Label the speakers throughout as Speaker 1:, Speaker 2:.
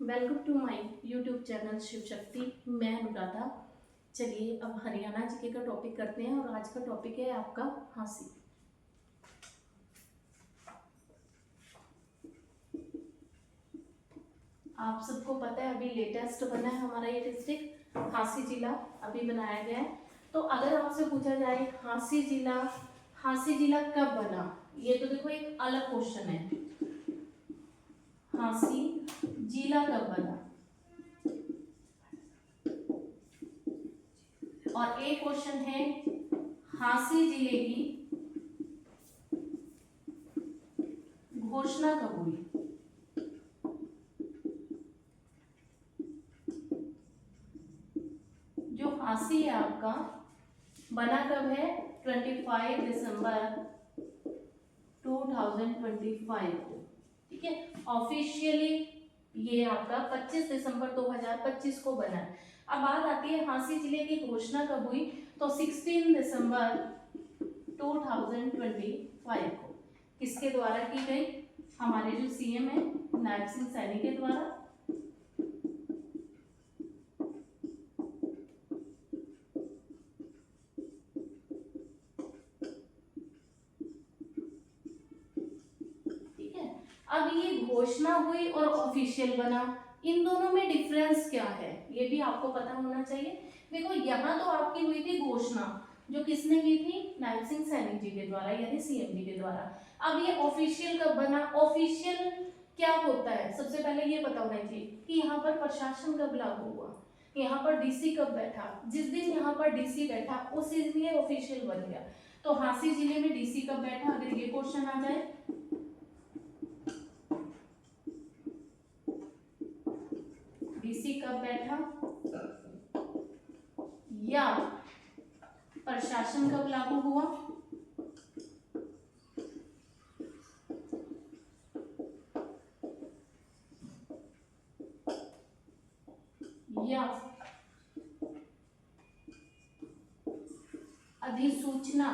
Speaker 1: Welcome to my YouTube channel Shiv Shakti. मैं अनुराधा। चलिए अब हरियाणा जीके का टॉपिक करते हैं और आज का टॉपिक है आपका हांसी। आप सबको पता है अभी लेटेस्ट बना है हमारा ये डिस्ट्रिक्ट हांसी जिला अभी बनाया गया है। तो अगर आपसे पूछा जाए हांसी जिला कब बना, ये तो देखो एक अलग क्वेश्चन है। हांसी जिला कब बना और एक क्वेश्चन है हांसी जिले की घोषणा कब हुई। जो हांसी है आपका बना कब है, 25 दिसंबर 2025 को। ठीक है, ऑफिशियली ये आपका 25 दिसंबर 2025 को बना है। अब बात आती है हांसी जिले की घोषणा कब हुई, तो 16 दिसंबर 2025 को किसके द्वारा की गई, हमारे जो सीएम है नायब सिंह सैनी के द्वारा। ठीक है, अब ये घोषणा हुई और ऑफिशियल बना, इन दोनों में डिफरेंस क्या है ये भी आपको पता होना चाहिए। देखो यहाँ तो आपकी हुई थी घोषणा, जो किसने की थी, नायब सिंह सैनी जी के द्वारा यानी सीएम जी के द्वारा। अब ये ऑफिशियल कब बना, ऑफिशियल क्या होता है, सबसे पहले ये पता होना चाहिए कि यहाँ पर प्रशासन कब लागू हुआ, यहाँ पर डीसी कब बैठा, जिस दिन यहाँ पर डीसी बैठा उसी दिन ये ऑफिशियल बन गया। तो हांसी जिले में डीसी कब बैठा, अगर ये क्वेश्चन आ जाए, डीसी कब बैठा या प्रशासन कब लागू हुआ, या अधिसूचना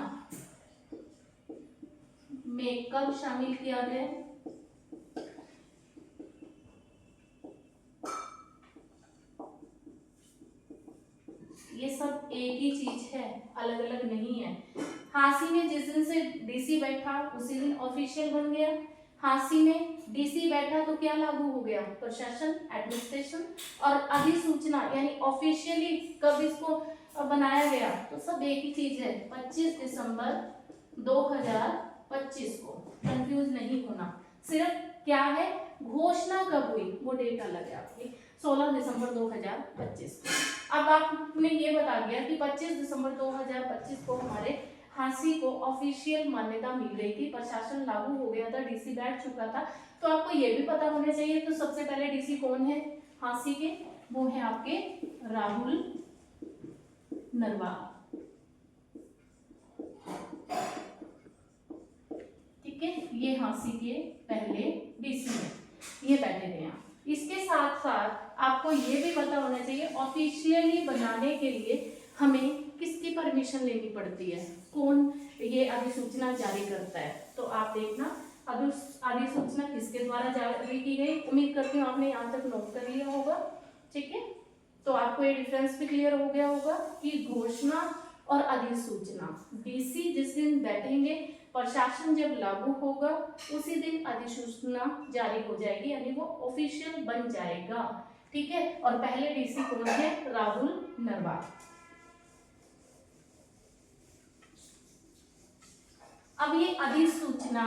Speaker 1: में कब शामिल किया गया। ये सब एक ही चीज है, अलग अलग नहीं है। हांसी में जिस दिन से डीसी बैठा उसी दिन ऑफिशियल बन गया। हांसी में डीसी बैठा तो क्या लागू हो गया, प्रशासन एडमिनिस्ट्रेशन। और अधिसूचना यानी ऑफिशियली कब इसको बनाया गया, तो सब एक ही चीज है, 25 दिसंबर 2025 को। कंफ्यूज नहीं होना, सिर्फ क्या है घोषणा कब हुई वो डेट अलग है आपकी, 16 दिसंबर 2025 को। अब आपने ये बता दिया कि 25 दिसंबर 2025 को हमारे हांसी को ऑफिशियल मान्यता मिल गई थी, प्रशासन लागू हो गया था, डीसी बैठ चुका था। तो आपको ये भी पता होना चाहिए, तो सबसे पहले डीसी कौन है हांसी के, वो है आपके राहुल नरवाल। ठीक है, ये हांसी के पहले डीसी है, ये बैठे थे यहाँ। इसके साथ साथ आपको ये भी पता होना चाहिए ऑफिशियली बनाने के लिए हमें किसकी परमिशन लेनी पड़ती है, कौन ये अधिसूचना जारी करता है। तो आप देखना अधिसूचना किसके द्वारा जारी की गई, उम्मीद करती हूँ आपने यहाँ तक नोट कर लिया होगा। ठीक है, तो आपको ये डिफरेंस भी क्लियर हो गया होगा कि घोषणा और अधिसूचना, डीसी जिस दिन बैठेंगे, प्रशासन जब लागू होगा उसी दिन अधिसूचना जारी हो जाएगी, यानी वो ऑफिशियल बन जाएगा। ठीक है, और पहले डीसी कौन है, राहुल नरवाल। अब ये अधिसूचना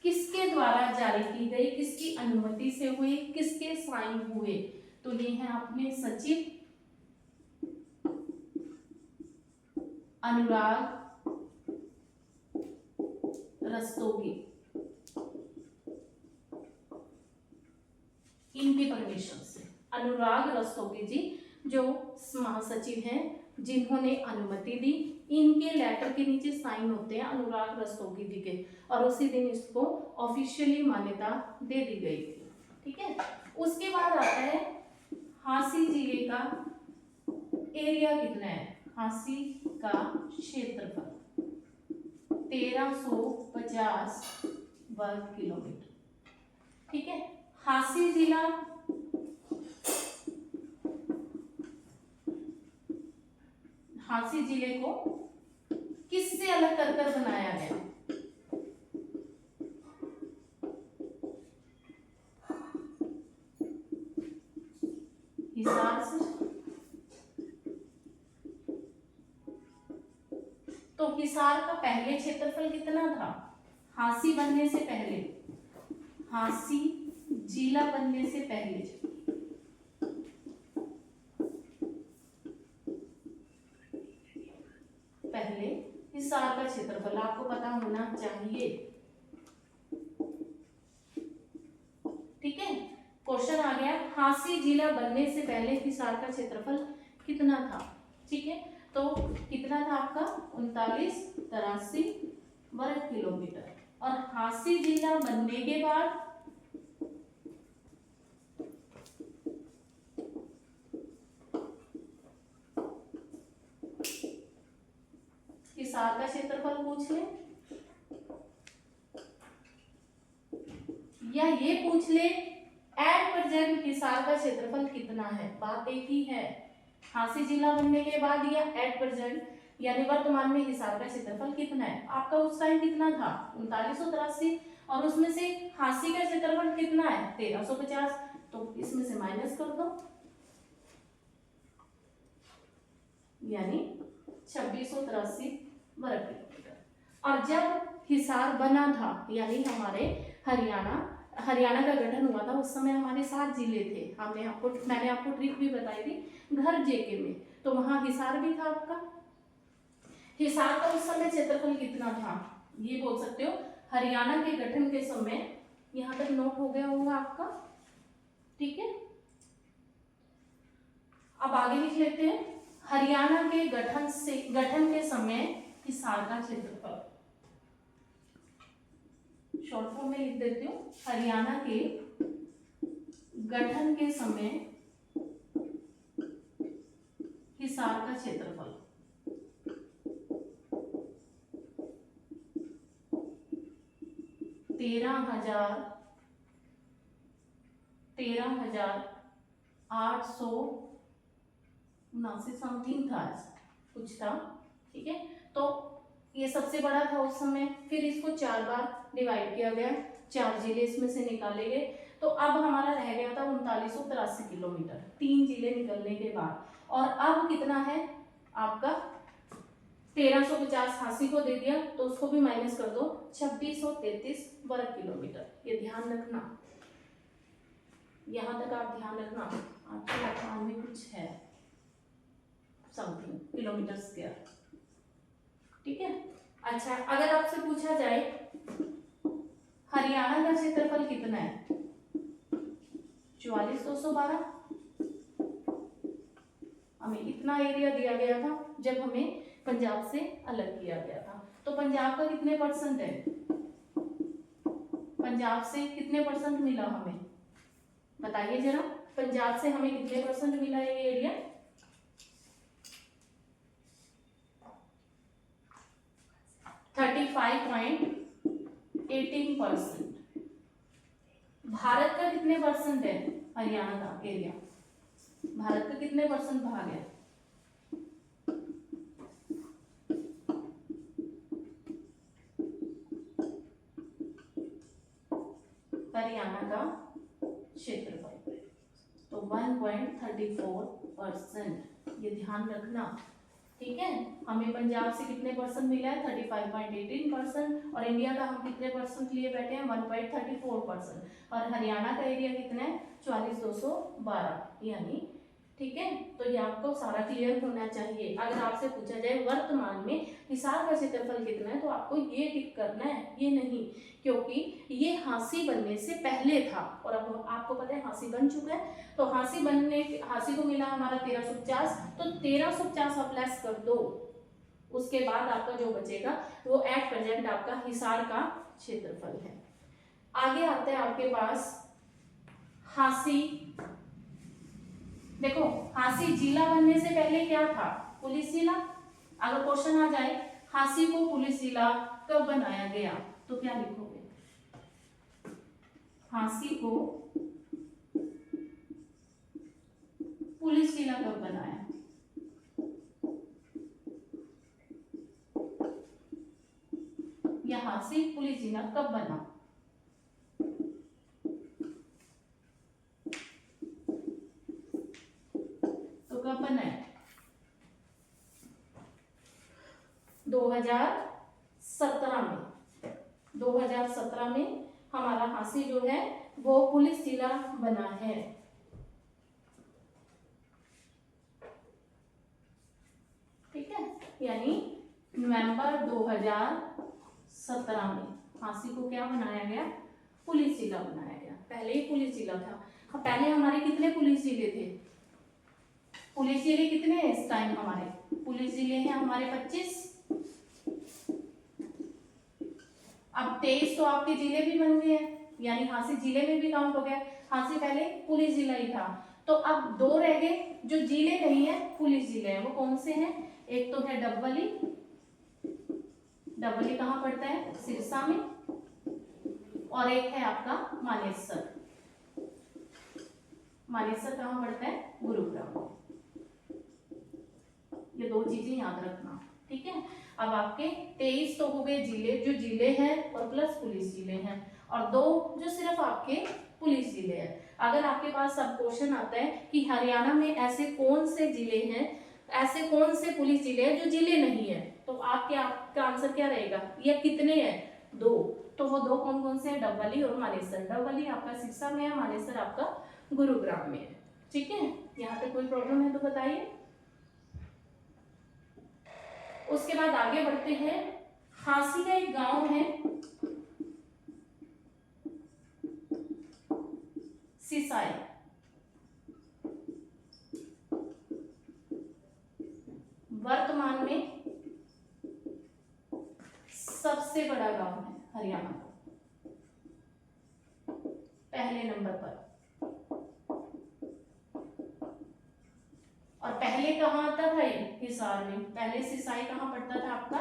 Speaker 1: किसके द्वारा जारी की गई, किसकी अनुमति से हुई, किसके साइन हुए, तो ये है अपने सचिव अनुराग रस्तोगी, इनकी परमिशन से। अनुराग रस्तोगी जी जो महासचिव हैं, जिन्होंने अनुमति दी, इनके लेटर के नीचे साइन होते हैं अनुराग रस्तोगी जी के, और उसी दिन इसको ऑफिशियली मान्यता दे दी गई थी। ठीक है, उसके बाद आता है हांसी जिले का एरिया कितना है, हांसी का क्षेत्रफल 1350 वर्ग किलोमीटर। ठीक है, हांसी जिला झांसी जिले को किससे अलग कर कर बनाया गया? हिसार से। तो हिसार का पहले क्षेत्रफल कितना था? झांसी बनने से पहले, झांसी जिला बनने से पहले हिसार का क्षेत्रफल आपको पता होना चाहिए। ठीक है, क्वेश्चन आ गया झांसी जिला बनने से पहले हिसार का क्षेत्रफल कितना था? ठीक है, तो कितना था आपका? 3983 वर्ग किलोमीटर। और झांसी जिला बनने के बाद हिसार का क्षेत्रफल पूछ ले या ये पूछ ले एट प्रेजेंट हिसार का क्षेत्रफल कितना है, बात एक ही है। झांसी जिला बनने के बाद या एट प्रेजेंट यानी वर्तमान में हिसार का क्षेत्रफल कितना है? आपका उस टाइम कितना था? 3983। और उसमें से झांसी का क्षेत्रफल कितना है? 1350। तो इसमें से माइनस कर दो, यानी 2683 वर्ग किलोमीटर। और जब हिसार बना था यानी हमारे हरियाणा का गठन हुआ था, उस समय हमारे 7 जिले थे। मैंने आपको ट्रिक भी बताई थी घर जेके में, तो वहां हिसार भी था आपका। हिसार का उस समय क्षेत्रफल कितना था ये बोल सकते हो। हरियाणा के गठन के समय, यहां तक नोट हो गया होगा आपका। ठीक है, अब आगे लिख लेते हैं। हरियाणा के गठन के समय हिसार का क्षेत्रफल, शॉर्ट फॉर्म में लिख देती हूँ। हरियाणा के गठन के समय हिसार का क्षेत्रफल 13,879 समथिंग था, कुछ था। ठीक है, तो ये सबसे बड़ा था उस समय। फिर इसको 4 बार डिवाइड किया गया, 4 जिले इसमें से निकाले गए। तो अब हमारा रह गया था 3983 किलोमीटर 3 जिले निकलने के बाद। और अब कितना है आपका? 1350 झांसी को दे दिया, तो उसको भी माइनस कर दो, 2633 वर्ग किलोमीटर। ये ध्यान रखना, यहां तक आप ध्यान रखना। आपके व्याख्यान में कुछ है समथिंग किलोमीटर स्क्वायर। ठीक है, अच्छा, अगर आपसे पूछा जाए हरियाणा का क्षेत्रफल कितना है? 44,212। हमें इतना एरिया दिया गया था जब हमें पंजाब से अलग किया गया था। तो पंजाब का कितने परसेंट है? पंजाब से कितने परसेंट मिला हमें, बताइए जरा। पंजाब से हमें कितने परसेंट मिला ये एरिया? 35.18%। भारत का कितने परसेंट है हरियाणा का एरिया? भारत का कितने परसेंट भाग है? हरियाणा का क्षेत्रफल तो 1.34%। ये ध्यान रखना। ठीक है, हमें पंजाब से कितने परसेंट मिला है? 35.18%। और इंडिया का हम कितने परसेंट लिए बैठे हैं? 1.34%। और हरियाणा का एरिया कितना है? 44,212 यानी। ठीक है, तो ये आपको सारा क्लियर होना चाहिए। अगर आपसे पूछा जाए वर्तमान में हिसार का क्षेत्रफल कितना है, तो आपको ये टिक करना है, ये नहीं, क्योंकि ये झांसी बनने से पहले था। और अब आपको पता है झांसी बन चुका है। तो झांसी को मिला हमारा 1350, तो 1350 आप लेस कर दो, उसके बाद आपका जो बचेगा वो एट प्रेजेंट आपका हिसार का क्षेत्रफल है। आगे आते हैं आपके पास झांसी। देखो, झांसी जिला बनने से पहले क्या था? पुलिस जिला। अगर क्वेश्चन आ जाए झांसी को पुलिस जिला कब बनाया गया, तो क्या लिखोगे? झांसी को पुलिस जिला कब बनाया? कब बना? तो कब बना है? 2017 में। 2017 में हमारा हांसी जो है वो पुलिस जिला बना है। ठीक है, यानी नवंबर 2017 में हांसी को क्या बनाया गया? पुलिस जिला बनाया गया। पहले ही पुलिस जिला था। पहले हमारे कितने पुलिस जिले थे? पुलिस जिले कितने हैं इस टाइम? हमारे पुलिस जिले हैं हमारे 25। अब 23 तो आपके जिले भी बन गए हैं, यानी हांसी जिले में भी काउंट हो गया। हांसी पहले पुलिस जिला ही था। तो अब 2 रह गए जो जिले नहीं है, पुलिस जिले हैं। वो कौन से हैं? एक तो है डबली। डबली कहाँ पड़ता है? सिरसा में। और एक है आपका मानेसर। मानेसर कहाँ पड़ता है? गुरुग्राम। ये 2 चीजें याद रखना। ठीक है, अब आपके 23 तो हो गए जिले, जो जिले हैं और प्लस पुलिस जिले हैं, और 2 जो सिर्फ आपके पुलिस जिले हैं। अगर आपके पास सब क्वेश्चन आता है कि हरियाणा में ऐसे कौन से जिले हैं, ऐसे कौन से पुलिस जिले हैं जो जिले नहीं है, तो आपका आंसर क्या रहेगा? ये कितने हैं? 2। तो वो 2 कौन कौन से हैं? डबली और मानेसर। डबली आपका सिरसा में है, मानेसर आपका गुरुग्राम में है। ठीक है, यहाँ पे कोई प्रॉब्लम है तो बताइए। उसके बाद आगे बढ़ते हैं। हांसी का एक गांव है सिसाई। वर्तमान में सबसे बड़ा गांव है हरियाणा का, पहले नंबर पर। और पहले कहाँ आता था? हिसार में। पहले सिसाई कहाँ पड़ता था आपका?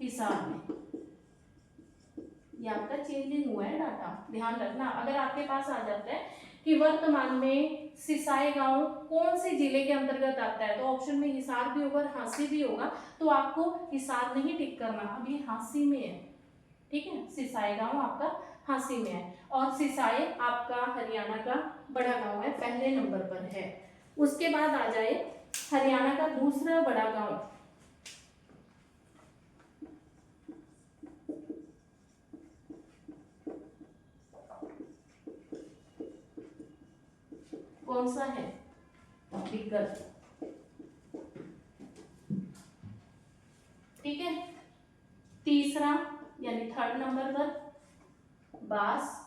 Speaker 1: हिसार में। ये आपका चेंजिंग हुआ है डाटा, ध्यान रखना। अगर आपके पास आ जाता है कि वर्तमान में सिसाई गांव कौन से जिले के अंतर्गत आता है, तो ऑप्शन में हिसार भी होगा और हांसी भी होगा, तो आपको हिसार नहीं टिक करना, अब ये हांसी में है। ठीक है, सिसाई गांव आपका हांसी में है, और सिसाई आपका हरियाणा का बड़ा गांव है, पहले नंबर पर है। उसके बाद आ जाए हरियाणा का दूसरा बड़ा गांव, कौन सा है? डिग्गल। ठीक है, तीसरा यानी थर्ड नंबर पर बास।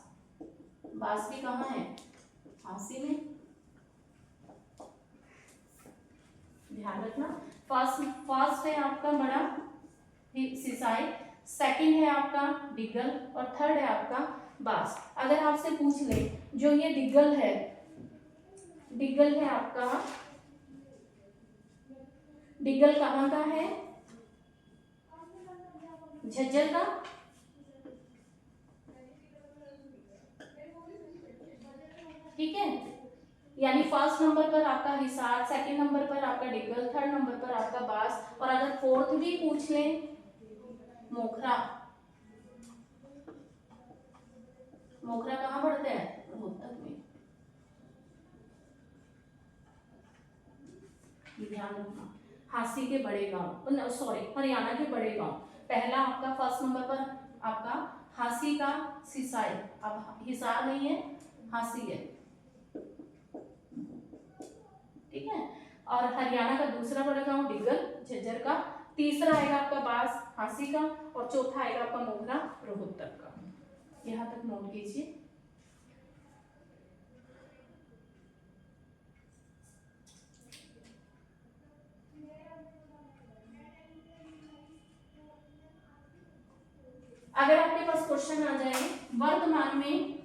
Speaker 1: बास भी कहाँ है? हांसी में। ध्यान रखना, फर्स्ट है आपका बड़ा सिसाई, सेकंड है आपका डिग्गल, और थर्ड है आपका बास। अगर आपसे पूछ ले जो ये डिग्गल है, डिग्गल है आपका, डिग्गल कहाँ का है? झज्जर का। ठीक है, यानी फर्स्ट नंबर पर आपका हिसार, सेकंड नंबर पर आपका डिग्गल, थर्ड नंबर पर आपका बास, और अगर फोर्थ भी पूछ ले मोखरा। मोखरा कहाँ पड़ता है? रोहतक में। ध्यान रखना, हांसी के बड़े गांव, सॉरी हरियाणा के बड़े गांव। पहला आपका फर्स्ट नंबर पर आपका हांसी का सिसाई, अब हिसार नहीं है, हांसी है। ठीक है, और हरियाणा का दूसरा बड़ा गांव डिग्गल झज्जर का, तीसरा आएगा आपका बास हांसी का, और चौथा आएगा आपका मोखरा रोहतक का। यहां तक नोट कीजिए। अगर आपके पास क्वेश्चन आ जाए वर्तमान में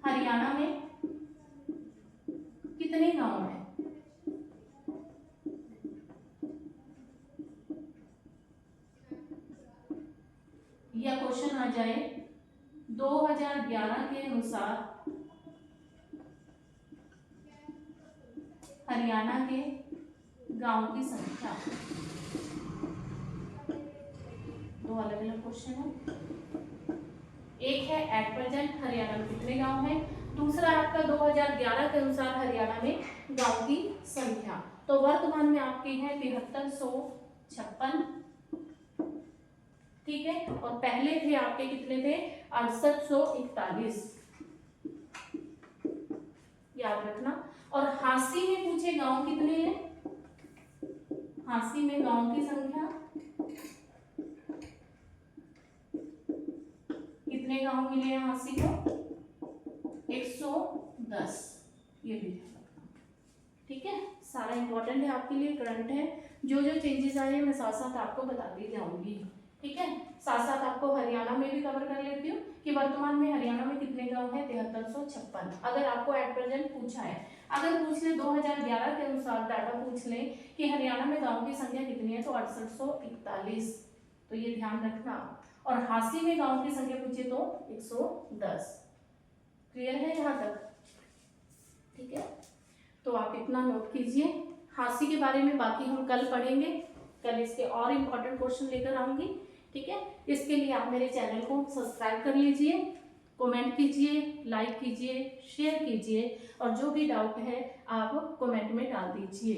Speaker 1: हरियाणा में कितने गांव हैं, या क्वेश्चन आ जाए 2011 के अनुसार हरियाणा के गांव की संख्या, दो अलग अलग क्वेश्चन है। एक है एट प्रेजेंट हरियाणा में कितने गांव हैं, दूसरा आपका 2011 के अनुसार हरियाणा में गांव की संख्या। तो वर्तमान में आपकी है 7356, ठीक है, और पहले थे आपके कितने थे 6841, याद रखना। और हांसी में पूछे गांव कितने हैं, हांसी में गांव की संख्या कितने गांव मिले हैं हांसी को 110, ये भी ठीक है। सारा इंपॉर्टेंट है आपके लिए, करंट है। जो जो चेंजेस आए हैं मैं साथ साथ आपको बताती जाऊंगी, ठीक है। साथ साथ आपको हरियाणा में भी कवर कर लेती हूँ कि वर्तमान में हरियाणा में कितने गांव हैं 7356। अगर आपको एट प्रेजेंट पूछा है, अगर पूछ ले 2011 के अनुसार डाटा पूछ ले कि हरियाणा में गांव की संख्या कितनी है तो 6841, तो ये ध्यान रखना। और हांसी में गांव की संख्या पूछे तो 110। क्लियर है यहाँ तक, ठीक है। तो आप इतना नोट कीजिए। हांसी के बारे में बाकी हम कल पढ़ेंगे, कल इसके और इम्पोर्टेंट क्वेश्चन लेकर आऊंगी, ठीक है। इसके लिए आप मेरे चैनल को सब्सक्राइब कर लीजिए, कमेंट कीजिए, लाइक कीजिए, शेयर कीजिए, और जो भी डाउट है आप कमेंट में डाल दीजिए,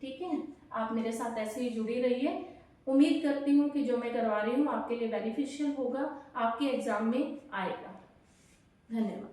Speaker 1: ठीक है। आप मेरे साथ ऐसे ही जुड़े रहिए। उम्मीद करती हूँ कि जो मैं करवा रही हूँ आपके लिए बेनिफिशियल होगा, आपके एग्जाम में आएगा। धन्यवाद।